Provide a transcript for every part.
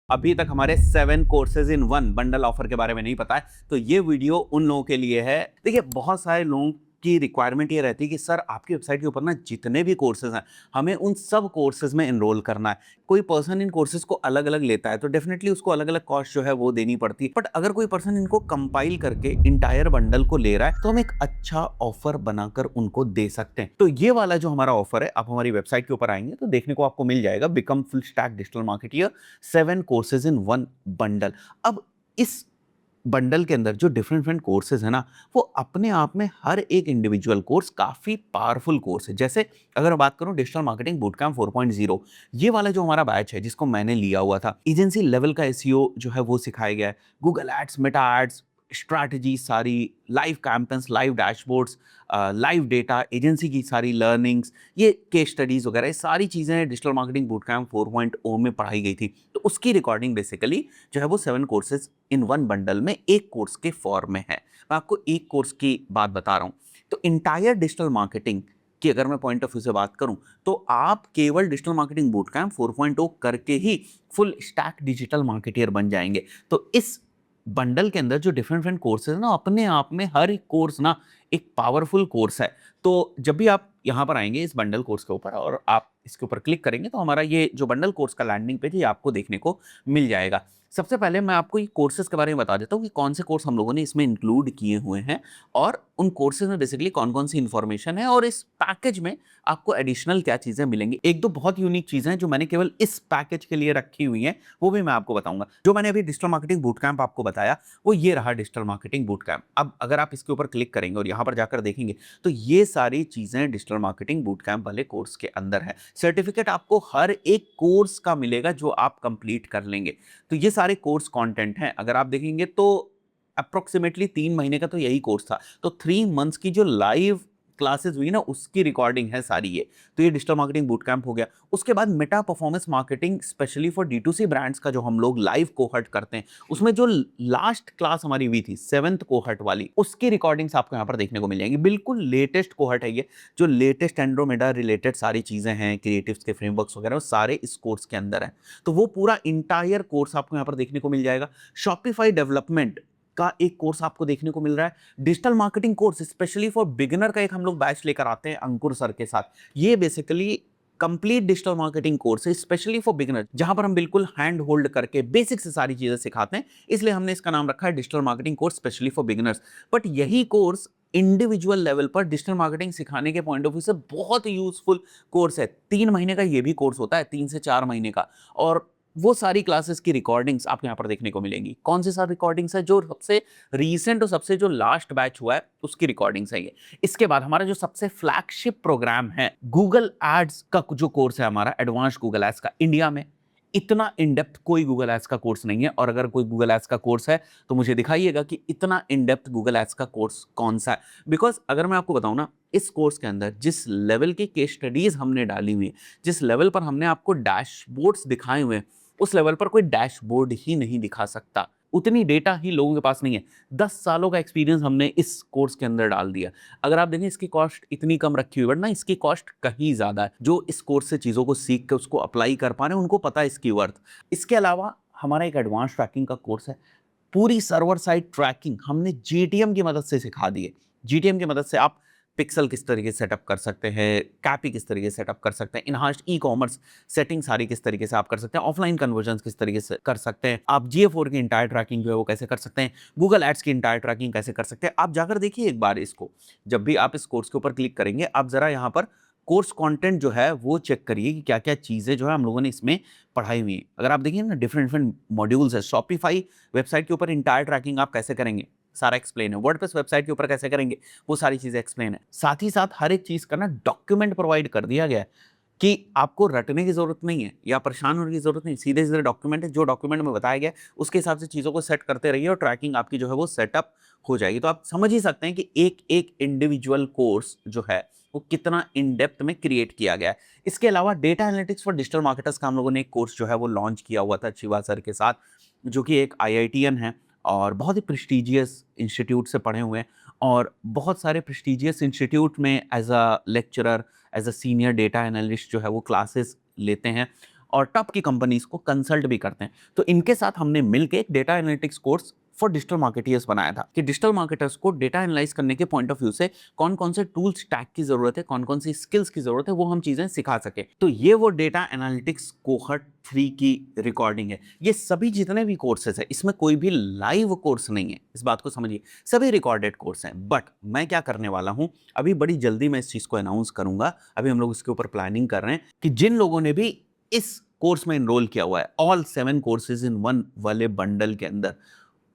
अभी तक हमारे 7 कोर्सेज इन 1 बंडल ऑफर के बारे में नहीं पता है, तो ये वीडियो उन लोगों के लिए है। देखिए, बहुत सारे लोगों की रिक्वायरमेंट ये रहती है कि सर आपकी वेबसाइट के ऊपर ना जितने भी कोर्सेज हैं, हमें उन सब कोर्सेज में एनरोल करना है। कोई पर्सन इन कोर्सेज को अलग अलग लेता है तो डेफिनेटली उसको अलग अलग कॉस्ट जो है वो देनी पड़ती है, बट अगर कोई पर्सन इनको कंपाइल करके इंटायर बंडल को ले रहा है तो हम एक अच्छा ऑफर बनाकर उनको दे सकते हैं। तो ये वाला जो हमारा ऑफर है, आप हमारी वेबसाइट के ऊपर आएंगे तो देखने को आपको मिल जाएगा, become full stack digital marketeer 7 courses in 1 bundle. अब इस बंडल के अंदर जो डिफरेंट कोर्सेज है ना, वो अपने आप में हर एक इंडिविजुअल कोर्स काफी पावरफुल कोर्स है। जैसे अगर मैं बात करूं डिजिटल मार्केटिंग बूटकैम्प 4.0, ये वाला जो हमारा बैच है जिसको मैंने लिया हुआ था, एजेंसी लेवल का एसईओ जो है वो सिखाया गया है, Google ads, Meta ads, strategy सारी, live campaigns, live dashboards, live data, agency की सारी लर्निंग्स, ये केस स्टडीज वगैरह, ये सारी चीज़ें डिजिटल मार्केटिंग बूटकैम्प 4.0 में पढ़ाई गई थी। तो उसकी रिकॉर्डिंग बेसिकली जो है वो 7 कोर्सेज इन 1 बंडल में एक कोर्स के फॉर्म में है। मैं आपको एक कोर्स की बात बता रहा हूँ। तो इंटायर डिजिटल मार्केटिंग की अगर मैं पॉइंट ऑफ व्यू से बात करूं तो आप केवल डिजिटल मार्केटिंग बूटकैम्प 4.0 करके ही फुल स्टैक डिजिटल मार्केटियर बन जाएंगे। तो इस बंडल के अंदर जो डिफरेंट कोर्सेज है ना, अपने आप में हर एक कोर्स ना एक पावरफुल कोर्स है। तो जब भी आप यहाँ पर आएंगे इस बंडल कोर्स के ऊपर और आप इसके ऊपर क्लिक करेंगे तो हमारा ये जो बंडल कोर्स का लैंडिंग पेज है आपको देखने को मिल जाएगा। सबसे पहले मैं आपको ये कोर्सेज के बारे में बता देता हूँ कि कौन से कोर्स हम लोगों ने इसमें इंक्लूड किए हुए हैं और उन कोर्सेज में बेसिकली कौन कौन सी इंफॉर्मेशन है और इस पैकेज में आपको एडिशनल क्या चीजें मिलेंगी। एक दो बहुत यूनिक चीजें हैं जो मैंने केवल इस पैकेज के लिए रखी हुई हैं, वो भी मैं आपको बताऊंगा। जो मैंने अभी डिजिटल मार्केटिंग बूटकैम्प आपको बताया वो ये रहा डिजिटल मार्केटिंग बूटकैम्प। अब अगर आप इसके ऊपर क्लिक करेंगे और यहाँ पर जाकर देखेंगे तो ये सारी चीजें डिजिटल मार्केटिंग बूटकैम्प वाले कोर्स के अंदर है। सर्टिफिकेट आपको हर एक कोर्स का मिलेगा जो आप कंप्लीट कर लेंगे। तो ये सारे कोर्स कंटेंट हैं, अगर आप देखेंगे तो अप्रोक्सीमेटली 3 महीने का तो यही कोर्स था। तो 3 मंथ्स की जो लाइव क्लासेस हुई ना उसकी रिकॉर्डिंग है सारी ये। तो ये डिजिटल मार्केटिंग बूटकैम्प हो गया। उसके बाद Meta performance marketing specially for D2C brands का जो हम लोग लाइव कोहर्ट करते हैं, उसमें जो लास्ट क्लास हमारी हुई थी 7th कोहर्ट वाली, उसकी रिकॉर्डिंग्स आपको यहाँ पर देखने को मिल जाएंगी। बिल्कुल लेटेस्ट कोहर्ट है ये, जो लेटेस्ट एंड्रोमेडा रिलेटेड सारी चीजें हैं, क्रिएटिव्स के फ्रेमवर्क्स वगैरह, वो सारे इस कोर्स के अंदर है। तो वो पूरा इंटायर कोर्स आपको यहाँ पर देखने को मिल जाएगा। शॉपिफाई डेवलपमेंट का एक कोर्स आपको देखने को मिल रहा है। Digital marketing course specially for beginner का एक हम लोग बैच लेकर आते हैं अंकुर सर के साथ। ये basically complete digital marketing course है स्पेशली फॉर बिगिनर, जहां पर हम बिल्कुल हैंड होल्ड करके बेसिक से सारी चीजें सिखाते हैं, इसलिए हमने इसका नाम रखा है digital marketing course specially for beginners. But यही कोर्स इंडिविजुअल लेवल पर डिजिटल मार्केटिंग सिखाने के पॉइंट ऑफ व्यू से बहुत यूजफुल कोर्स है। 3 महीने का ये भी कोर्स होता है, 3 से 4 महीने का। और वो सारी क्लासेस की रिकॉर्डिंग्स आपको यहाँ पर देखने को मिलेंगी। कौन सी सारी रिकॉर्डिंग्स है? जो सबसे रीसेंट और सबसे जो लास्ट बैच हुआ है उसकी रिकॉर्डिंग्स है ये। इसके बाद हमारा जो सबसे फ्लैगशिप प्रोग्राम है गूगल एड्स का जो कोर्स है हमारा, एडवांस गूगल एड्स का, इंडिया में इतना इन डेप्थ कोई गूगल एड्स का कोर्स नहीं है। और अगर कोई गूगल एड्स का कोर्स है तो मुझे दिखाइएगा कि इतना इन डेप्थ गूगल एड्स का कोर्स कौन सा है। बिकॉज अगर मैं आपको बताऊं ना, इस कोर्स के अंदर जिस लेवल की केस स्टडीज हमने डाली हुई है, जिस लेवल पर हमने आपको डैशबोर्ड्स दिखाए हुए हैं, उस लेवल पर कोई डैशबोर्ड ही नहीं दिखा सकता। उतनी डेटा ही लोगों के पास नहीं है। 10 सालों का एक्सपीरियंस हमने इस कोर्स के अंदर डाल दिया। अगर आप देखें इसकी कॉस्ट इतनी कम रखी हुई है, वरना इसकी कॉस्ट कहीं ज़्यादा है। जो इस कोर्स से चीज़ों को सीख के उसको अप्लाई कर पा रहे हैं उनको पता है इसकी वर्थ। इसके अलावा हमारा एक एडवांस ट्रैकिंग का कोर्स है। पूरी सर्वर साइड ट्रैकिंग हमने GTM की मदद से सिखा दी है। GTM की मदद से आप पिक्सल किस तरीके से सेटअप कर सकते हैं, कैपी किस तरीके से सेटअप कर सकते हैं, इनहांस्ड ई-कॉमर्स सेटिंग सारी किस तरीके से आप कर सकते हैं, ऑफलाइन कन्वर्जन किस तरीके से कर सकते हैं, आप GA4 की इंटायर ट्रैकिंग जो है वो कैसे कर सकते हैं, गूगल एड्स की इंटायर ट्रैकिंग कैसे कर सकते हैं। आप जाकर देखिए एक बार इसको। जब भी आप इस कोर्स के ऊपर क्लिक करेंगे, आप जरा यहाँ पर कोर्स कंटेंट जो है वो चेक करिए कि क्या क्या चीज़ें जो है हम लोगों ने इसमें पढ़ाई हुई है। अगर आप देखिए ना, डिफरेंट मॉड्यूल्स है। शॉपिफाई वेबसाइट के ऊपर इंटायर ट्रैकिंग आप कैसे करेंगे, सारा एक्सप्लेन है। वर्डप्रेस वेबसाइट के ऊपर कैसे करेंगे, वो सारी चीजें एक्सप्लेन है। साथ ही साथ हर एक चीज का ना डॉक्यूमेंट प्रोवाइड कर दिया गया है कि आपको रटने की जरूरत नहीं है या परेशान होने की जरूरत नहीं। सीधे सीधे डॉक्यूमेंट है, जो डॉक्यूमेंट में बताया गया है उसके हिसाब से चीजों को सेट करते रहिए और ट्रैकिंग आपकी जो है वो सेटअप हो जाएगी। तो आप समझ ही सकते हैं कि एक एक इंडिविजुअल कोर्स जो है वो कितना इन डेप्थ में क्रिएट किया गया है। इसके अलावा data analytics for digital marketers का हम लोगों ने एक कोर्स जो है वो लॉन्च किया हुआ था शिवा सर के साथ, जो कि एक IITian है और बहुत ही प्रेस्टिजियस इंस्टीट्यूट से पढ़े हुए हैं और बहुत सारे प्रेस्टिजियस इंस्टीट्यूट में as a lecturer, as a senior data analyst जो है वो क्लासेस लेते हैं। और टॉप की कंपनीज को कंसल्ट भी करते हैं। तो इनके साथ हमने मिलकर एक data analytics course for digital marketers बनाया था कि डिजिटल मार्केटर्स को डेटा एनालाइज करने के पॉइंट ऑफ व्यू से कौन कौन से टूल्स टैग की जरूरत है, कौन कौन सी स्किल्स की जरूरत है, वो हम चीजें सिखा सके। तो ये वो डेटा एनालिटिक्स कोहर्ट 3 की रिकॉर्डिंग है। ये सभी जितने भी कोर्सेज है, इसमें कोई भी लाइव कोर्स नहीं है, इस बात को समझिए, सभी रिकॉर्डेड कोर्स हैं। बट मैं क्या करने वाला हूं, अभी बड़ी जल्दी मैं इस चीज को अनाउंस करूंगा, अभी हम लोग इसके ऊपर प्लानिंग कर रहे हैं कि जिन लोगों ने भी इस कोर्स में एनरोल किया हुआ है, ऑल 7 कोर्सेज इन 1 वाले बंडल के अंदर,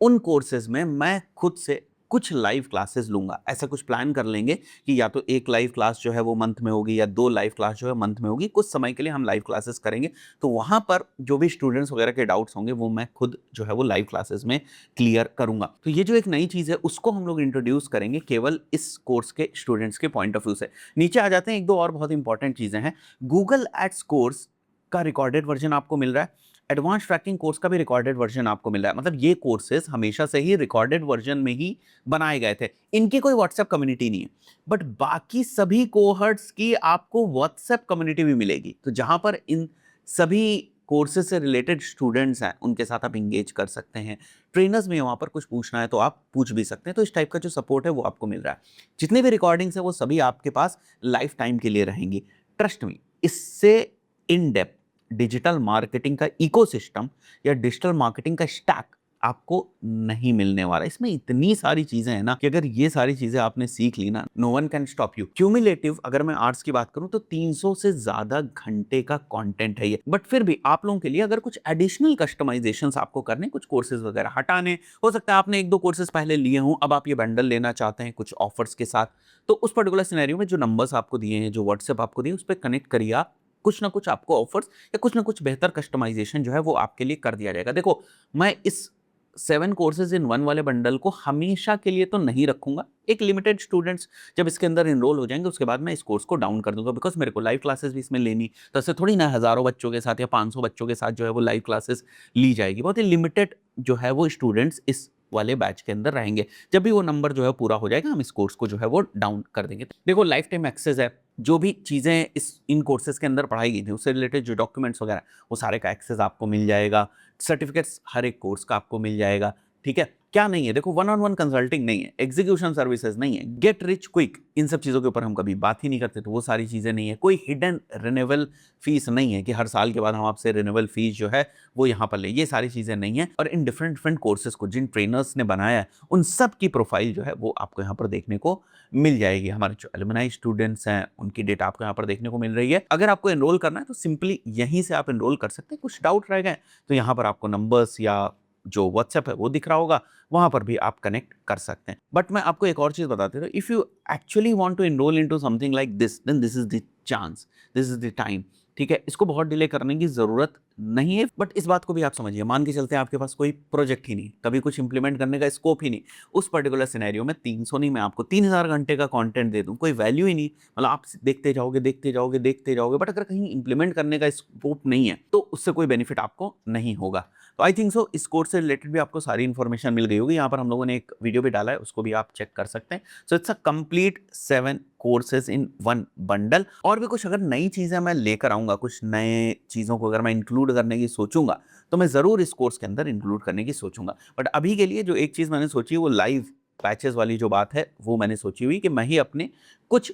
उन कोर्सेज में मैं खुद से कुछ लाइव क्लासेस लूंगा। ऐसा कुछ प्लान कर लेंगे कि या तो एक लाइव क्लास जो है वो मंथ में होगी, या 2 लाइव क्लास जो है मंथ में होगी। कुछ समय के लिए हम लाइव क्लासेस करेंगे, तो वहां पर जो भी स्टूडेंट्स वगैरह के डाउट्स होंगे वो मैं खुद जो है वो लाइव क्लासेस में क्लियर करूंगा। तो ये जो एक नई चीज है उसको हम लोग इंट्रोड्यूस करेंगे केवल इस कोर्स के स्टूडेंट्स के पॉइंट ऑफ व्यू से। नीचे आ जाते हैं, एक दो और बहुत इंपॉर्टेंट चीजें हैं। गूगल एड्स कोर्स का रिकॉर्डेड वर्जन आपको मिल रहा है, एडवांस ट्रैकिंग कोर्स का भी रिकॉर्डेड वर्जन आपको मिल रहा है। मतलब ये कोर्सेज हमेशा से ही रिकॉर्डेड वर्जन में ही बनाए गए थे, इनकी कोई व्हाट्सएप कम्युनिटी नहीं है। बट बाकी सभी कोहर्ट्स की आपको व्हाट्सएप कम्युनिटी भी मिलेगी, तो जहां पर इन सभी कोर्सेज से रिलेटेड स्टूडेंट्स हैं उनके साथ आप इंगेज कर सकते हैं। ट्रेनर्स में वहां पर कुछ पूछना है तो आप पूछ भी सकते हैं। तो इस टाइप का जो सपोर्ट है वो आपको मिल रहा है। जितने भी रिकॉर्डिंग्स है वो सभी आपके पास लाइफ टाइम के लिए रहेंगी। ट्रस्ट मी, इससे इन डेप्थ डिजिटल मार्केटिंग का इकोसिस्टम या डिजिटल मार्केटिंग का स्टैक आपको नहीं मिलने वाला। इसमें इतनी सारी चीजें हैं ना कि अगर ये सारी चीजें आपने सीख ली ना, no one can stop you. Cumulative अगर मैं आर्ट्स की बात करूं तो 300 से ज्यादा घंटे का कंटेंट है ये। बट फिर भी आप लोगों के लिए अगर कुछ एडिशनल कस्टमाइजेशंस आपको करने, कुछ कोर्सेज वगैरह हटाने, हो सकता है आपने 1-2 कोर्सेज पहले लिए हों, अब आप ये बंडल लेना चाहते हैं कुछ ऑफर्स के साथ, तो उस पर्टिकुलर सिनेरियो में जो नंबर्स आपको दिए हैं, जो व्हाट्सएप आपको दिए, उस पर कनेक्ट करिए आप। कुछ ना कुछ आपको ऑफर्स या कुछ ना कुछ बेहतर कस्टमाइजेशन जो है वो आपके लिए कर दिया जाएगा। देखो, मैं इस 7 कोर्सेज इन 1 वाले बंडल को हमेशा के लिए तो नहीं रखूंगा। एक लिमिटेड स्टूडेंट्स जब इसके अंदर इनरोल हो जाएंगे उसके बाद मैं इस कोर्स को डाउन कर दूंगा, बिकॉज मेरे को लाइव क्लासेस भी इसमें लेनी, तो ऐसे थोड़ी ना हजारों बच्चों के साथ या 500 बच्चों के साथ जो है वो लाइव क्लासेस ली जाएगी। बहुत ही लिमिटेड जो है वो स्टूडेंट्स इस वाले बैच के अंदर रहेंगे। जब भी वो नंबर जो है पूरा हो जाएगा हम इस कोर्स को जो है वो डाउन कर देंगे। देखो, लाइफ टाइम एक्सेस है, जो भी चीज़ें इन कोर्सेज के अंदर पढ़ाई गई थी उससे रिलेटेड जो डॉक्यूमेंट्स वगैरह वो सारे का एक्सेस आपको मिल जाएगा। सर्टिफिकेट्स हर एक कोर्स का आपको मिल जाएगा। ठीक है, क्या नहीं है, देखो, 1-on-1 कंसल्टिंग नहीं है, एग्जीक्यूशन सर्विसेज नहीं है, गेट रिच क्विक, इन सब चीज़ों के ऊपर हम कभी बात ही नहीं करते, तो वो सारी चीज़ें नहीं है। कोई हिडन रिन्यूअल फीस नहीं है कि हर साल के बाद हम आपसे रिन्यूअल फीस जो है वो यहाँ पर ले, ये सारी चीज़ें नहीं है। और इन डिफरेंट कोर्सेज को जिन ट्रेनर्स ने बनाया है उन सब की प्रोफाइल जो है वो आपको यहाँ पर देखने को मिल जाएगी। हमारे जो एलुमनाई स्टूडेंट्स हैं उनकी डेटा आपको यहाँ पर देखने को मिल रही है। अगर आपको एनरोल करना है तो सिंपली यहीं से आप एनरोल कर सकते हैं। कुछ डाउट रह गए तो यहाँ पर आपको नंबर्स या जो व्हाट्सएप है वो दिख रहा होगा, वहां पर भी आप कनेक्ट कर सकते हैं। बट मैं आपको एक और चीज बताते रहा, if you actually want to enroll into something like this, then this is the chance, this is the time. ठीक है, इसको बहुत डिले करने की जरूरत नहीं है। बट इस बात को भी आप समझिए, मान के चलते हैं आपके पास कोई प्रोजेक्ट ही नहीं, कभी कुछ इंप्लीमेंट करने का स्कोप ही नहीं, उस पर्टिकुलर सिनेरियो में 300 नहीं, मैं आपको 3000 घंटे का कंटेंट दे दूं, कोई वैल्यू ही नहीं। मतलब आप देखते जाओगे देखते जाओगे देखते जाओगे, बट अगर कहीं इंप्लीमेंट करने का स्कोप नहीं है तो उससे कोई बेनिफिट आपको नहीं होगा। तो आई थिंक सो इस कोर्स से रिलेटेड भी आपको सारी इन्फॉर्मेशन मिल गई होगी। यहाँ पर हम लोगों ने एक वीडियो भी डाला है, उसको भी आप चेक कर सकते हैं। So it's a complete 7 courses in 1 bundle. और भी कुछ अगर नई चीजें मैं लेकर आऊंगा, कुछ नए चीजों को अगर मैं इंक्लूड करने की सोचूंगा तो मैं जरूर इस कोर्स के अंदर इंक्लूड करने की सोचूंगा। बट अभी के लिए जो एक चीज मैंने सोची वो लाइव बैचेस वाली जो बात है वो मैंने सोची हुई कि मैं ही अपने कुछ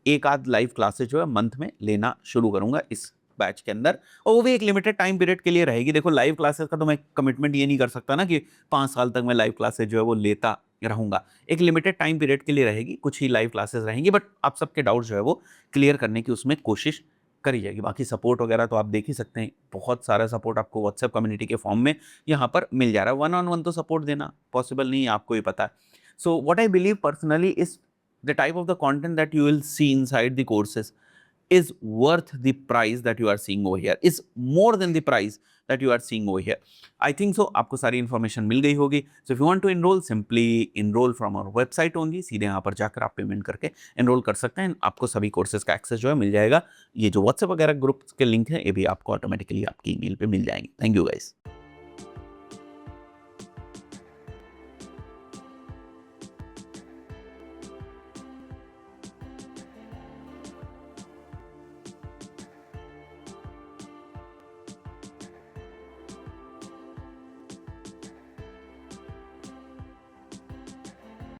एक आध लाइव क्लासेस जो है मंथ में लेना शुरू करूंगा इस बैच के अंदर, और वो भी एक लिमिटेड टाइम पीरियड के लिए रहेगी। देखो, लाइव क्लासेस का तो मैं कमिटमेंट ये नहीं कर सकता ना कि 5 साल तक मैं लाइव क्लासेस जो है वो लेता रहूंगा। एक लिमिटेड टाइम पीरियड के लिए रहेगी, कुछ ही लाइव क्लासेस रहेंगी, बट आप सबके डाउट जो है वो क्लियर करने की उसमें कोशिश करी जाएगी। बाकी सपोर्ट वगैरह तो आप देख ही सकते हैं, बहुत सारा सपोर्ट आपको व्हाट्सएप कम्युनिटी के फॉर्म में यहाँ पर मिल जा रहा है। 1-on-1 तो सपोर्ट देना पॉसिबल नहीं है, आपको ही पता है। So what I believe personally is the type of the content that you will see inside the courses is worth the price that you are seeing over here, is more than the price that you are seeing over here. I think so आपको सारी information मिल गई होगी। So if you want to enroll, simply enroll from our website only। सीधे यहाँ पर जाकर आप payment करके enroll कर सकते हैं। आपको सभी कोर्सेज का एक्सेस जो है मिल जाएगा। ये जो व्हाट्सएप वगैरह ग्रुप के लिंक है ये भी आपको ऑटोमेटिकली आपकी ईमेल पे मिल जाएंगे। Thank you guys.